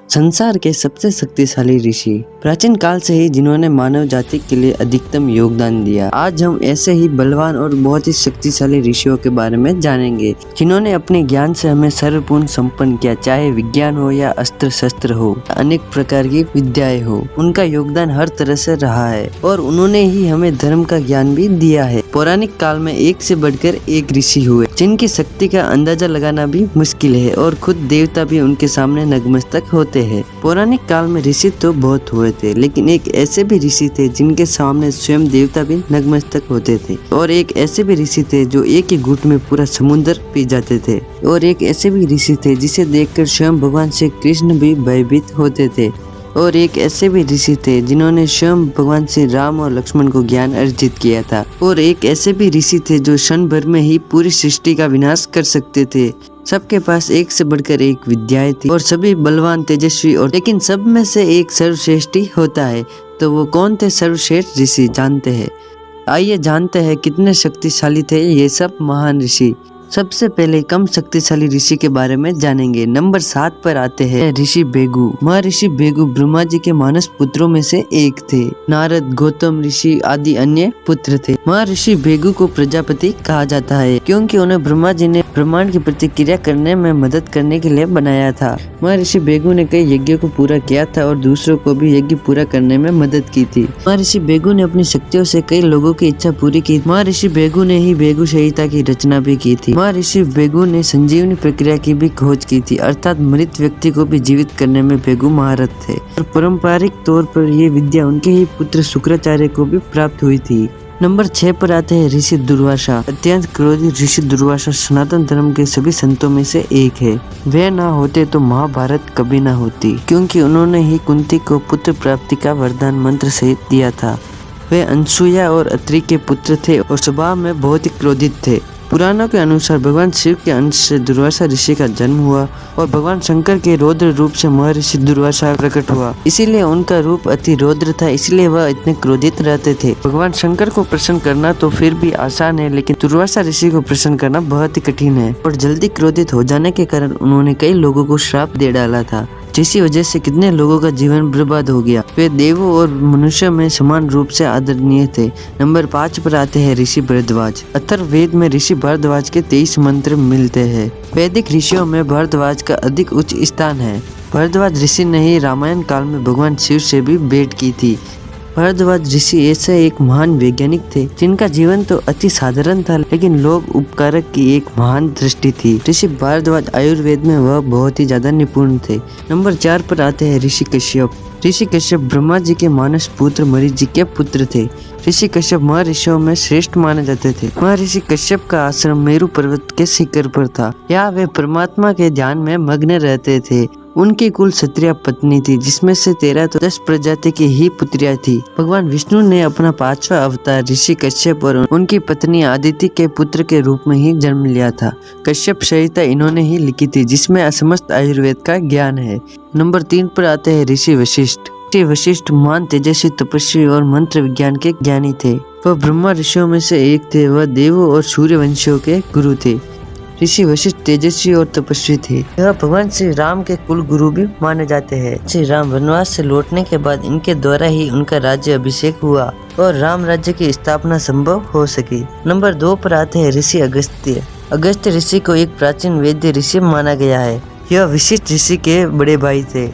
संसार के सबसे शक्तिशाली ऋषि प्राचीन काल से ही जिन्होंने मानव जाति के लिए अधिकतम योगदान दिया। आज हम ऐसे ही बलवान और बहुत ही शक्तिशाली ऋषियों के बारे में जानेंगे जिन्होंने अपने ज्ञान से हमें सर्वपूर्ण संपन्न किया। चाहे विज्ञान हो या अस्त्र शस्त्र हो, अनेक प्रकार की विद्याएं हो, उनका योगदान हर तरह से रहा है और उन्होंने ही हमें धर्म का ज्ञान भी दिया है। पौराणिक काल में एक से बढ़कर एक ऋषि हुए जिनकी शक्ति का अंदाजा लगाना भी मुश्किल है और खुद देवता भी उनके सामने नतमस्तक होते हैं। पौराणिक काल में ऋषि तो बहुत हुए थे, लेकिन एक ऐसे भी ऋषि थे जिनके सामने स्वयं देवता भी नतमस्तक होते थे और एक ऐसे भी ऋषि थे जो एक ही घूंट में पूरा समुद्र पी जाते थे और एक ऐसे भी ऋषि थे जिसे देखकर स्वयं भगवान श्री कृष्ण भी भयभीत होते थे और एक ऐसे भी ऋषि थे जिन्होंने स्वयं भगवान श्री राम और लक्ष्मण को ज्ञान अर्जित किया था और एक ऐसे भी ऋषि थे जो क्षण भर में ही पूरी सृष्टि का विनाश कर सकते थे। सबके पास एक से बढ़कर एक विद्याएं थी और सभी बलवान, तेजस्वी और लेकिन सब में से एक सर्वश्रेष्ठ ही होता है। तो वो कौन थे सर्वश्रेष्ठ ऋषि, जानते हैं? आइए जानते हैं कितने शक्तिशाली थे ये सब महान ऋषि। सबसे पहले कम शक्तिशाली ऋषि के बारे में जानेंगे। नंबर 7 पर आते हैं ऋषि भृगु। महर्षि भृगु ब्रह्मा जी के मानस पुत्रों में से एक थे। नारद, गौतम ऋषि आदि अन्य पुत्र थे। महर्षि भृगु को प्रजापति कहा जाता है क्योंकि उन्हें ब्रह्मा जी ने ब्रह्मांड की प्रतिक्रिया करने में मदद करने के लिए बनाया था। महर्षि भृगु ने कई यज्ञों को पूरा किया था और दूसरों को भी यज्ञ पूरा करने में मदद की थी। महर्षि भृगु ने अपनी शक्तियों से कई लोगों की इच्छा पूरी की। महर्षि भृगु ने ही भृगु संहिता की रचना भी की थी। महर्षि भृगु ने संजीवनी प्रक्रिया की भी खोज की थी, अर्थात मृत व्यक्ति को भी जीवित करने में भृगु महारत थे और पारंपरिक तौर पर ये विद्या उनके ही पुत्र शुक्राचार्य को भी प्राप्त हुई थी। नंबर 6 पर आते हैं ऋषि दुर्वासा। अत्यंत क्रोधी ऋषि दुर्वासा सनातन धर्म के सभी संतों में से एक है। वे ना होते तो महाभारत कभी ना होती, क्योंकि उन्होंने ही कुंती को पुत्र प्राप्ति का वरदान मंत्र सहित दिया था। वे अनसुया और अत्रि के पुत्र थे और स्वभाव में बहुत ही क्रोधित थे। पुराणों के अनुसार भगवान शिव के अंश से दुर्वासा ऋषि का जन्म हुआ और भगवान शंकर के रौद्र रूप से महर्षि दुर्वासा प्रकट हुआ। इसीलिए उनका रूप अति रौद्र था, इसलिए वह इतने क्रोधित रहते थे। भगवान शंकर को प्रसन्न करना तो फिर भी आसान है, लेकिन दुर्वासा ऋषि को प्रसन्न करना बहुत ही कठिन है और जल्दी क्रोधित हो जाने के कारण उन्होंने कई लोगों को श्राप दे डाला था, जिसकी वजह से कितने लोगों का जीवन बर्बाद हो गया। वे देवों और मनुष्य में समान रूप से आदरणीय थे। नंबर 5 पर आते हैं ऋषि भरद्वाज। अथर्ववेद में ऋषि भरद्वाज के 23 मंत्र मिलते हैं। वैदिक ऋषियों में भरद्वाज का अधिक उच्च स्थान है। भरद्वाज ऋषि ने ही रामायण काल में भगवान शिव से भी भेंट की थी। भरद्वाज ऋषि ऐसे एक महान वैज्ञानिक थे जिनका जीवन तो अति साधारण था, लेकिन लोग उपकारक की एक महान दृष्टि थी। ऋषि भरद्वाज आयुर्वेद में वह बहुत ही ज्यादा निपुण थे। नंबर 4 पर आते हैं ऋषि कश्यप। ऋषि कश्यप ब्रह्मा जी के मानस पुत्र मरीच जी के पुत्र थे। ऋषि कश्यप महर्षियों में श्रेष्ठ माने जाते थे। महर्षि कश्यप का आश्रम मेरु पर्वत के शिखर पर था। यहाँ वे परमात्मा के ध्यान में मग्न रहते थे। उनकी कुल क्षत्रिय पत्नी थी, जिसमें से 13 तो 10 प्रजाति की ही पुत्रियां थी। भगवान विष्णु ने अपना 5वां अवतार ऋषि कश्यप और उनकी पत्नी आदिति के पुत्र के रूप में ही जन्म लिया था। कश्यप संहिता इन्होंने ही लिखी थी, जिसमें समस्त आयुर्वेद का ज्ञान है। नंबर 3 पर आते हैं ऋषि वशिष्ठ। ऋषि वशिष्ठ महान तेजस्वी, तपस्वी और मंत्र विज्ञान के ज्ञानी थे। वह ब्रह्मा ऋषियों में से एक थे। वह देवों और सूर्य वंशियों के गुरु थे। ऋषि वशिष्ठ तेजस्वी और तपस्वी थे। यह भगवान श्री राम के कुल गुरु भी माने जाते हैं। श्री राम वनवास से लौटने के बाद इनके द्वारा ही उनका राज्य अभिषेक हुआ और राम राज्य की स्थापना संभव हो सकी। नंबर 2 पर आते हैं ऋषि अगस्त्य। अगस्त्य ऋषि को एक प्राचीन वैद्य ऋषि माना गया है। यह वशिष्ठ ऋषि के बड़े भाई थे।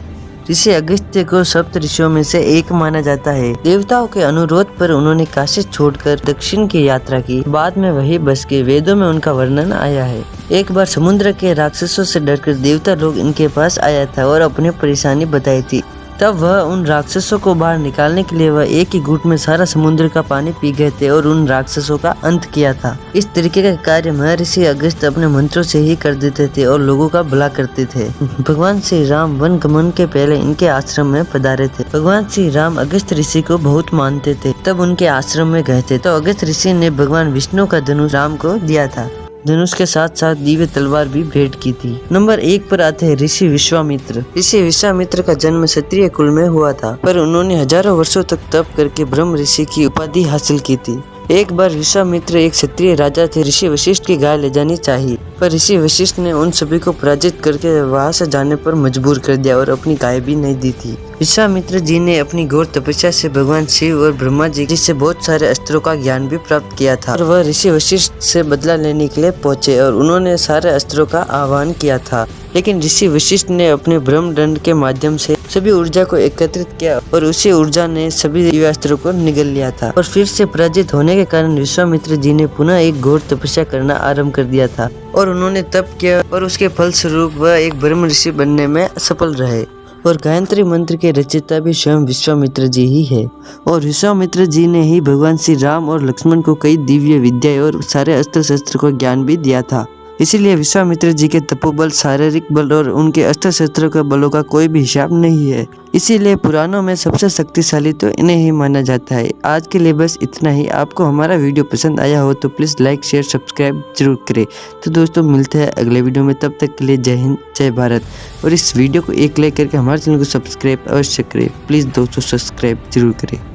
ऋषि अगस्त्य को सप्त ऋषियों में से एक माना जाता है। देवताओं के अनुरोध पर उन्होंने काशी छोड़कर दक्षिण की यात्रा की। बाद में वही बस के वेदों में उनका वर्णन आया है। एक बार समुद्र के राक्षसों से डरकर देवता लोग इनके पास आया था और अपनी परेशानी बताई थी। तब वह उन राक्षसों को बाहर निकालने के लिए वह एक ही घूंट में सारा समुद्र का पानी पी गए थे और उन राक्षसों का अंत किया था। इस तरीके का कार्य महर्षि अगस्त्य अपने मंत्रों से ही कर देते थे और लोगों का भला करते थे। भगवान श्री राम वन गमन के पहले इनके आश्रम में पधारे थे। भगवान श्री राम अगस्त्य ऋषि को बहुत मानते थे, तब उनके आश्रम में गए थे तो अगस्त्य ऋषि ने भगवान विष्णु का धनुष राम को दिया था। धनुष के साथ साथ दिव्य तलवार भी भेंट की थी। नंबर 1 पर आते हैं ऋषि विश्वामित्र। ऋषि विश्वामित्र का जन्म क्षत्रिय कुल में हुआ था, पर उन्होंने हजारों वर्षों तक तप करके ब्रह्म ऋषि की उपाधि हासिल की थी। एक बार विश्वामित्र एक क्षत्रिय राजा थे। ऋषि वशिष्ठ की गाय ले जानी चाहिए, पर ऋषि वशिष्ठ ने उन सभी को पराजित करके वहां से जाने पर मजबूर कर दिया और अपनी गाय भी नहीं दी थी। विश्वामित्र जी ने अपनी घोर तपस्या से भगवान शिव और ब्रह्मा जी से बहुत सारे अस्त्रों का ज्ञान भी प्राप्त किया था और वह ऋषि वशिष्ठ से बदला लेने के लिए पहुंचे और उन्होंने सारे अस्त्रों का आह्वान किया था। लेकिन ऋषि वशिष्ठ ने अपने ब्रह्मदंड के माध्यम से सभी ऊर्जा को एकत्रित किया और उसी ऊर्जा ने सभी दिव्य अस्त्रों को निगल लिया था और फिर से पराजित होने के कारण विश्वामित्र जी ने पुनः एक घोर तपस्या करना आरंभ कर दिया था और उन्होंने तप किया और उसके फलस्वरूप वह एक ब्रह्म ऋषि बनने में सफल रहे। और गायत्री मंत्र के रचयिता भी स्वयं विश्वामित्र जी ही है और विश्वामित्र जी ने ही भगवान श्री राम और लक्ष्मण को कई दिव्य विद्या और सारे अस्त्र शस्त्र को ज्ञान भी दिया था। इसीलिए विश्वामित्र जी के तपोबल, शारीरिक बल और उनके अस्त्र शस्त्रों के बलों का कोई भी हिसाब नहीं है। इसीलिए पुराणों में सबसे शक्तिशाली तो इन्हें ही माना जाता है। आज के लिए बस इतना ही। आपको हमारा वीडियो पसंद आया हो तो प्लीज़ लाइक, शेयर, सब्सक्राइब जरूर करें। तो दोस्तों मिलते हैं अगले वीडियो में, तब तक के लिए जय हिंद, जय भारत। और इस वीडियो को एक लाइक करके हमारे चैनल को सब्सक्राइब अवश्य करें। प्लीज़ दोस्तों सब्सक्राइब जरूर करें।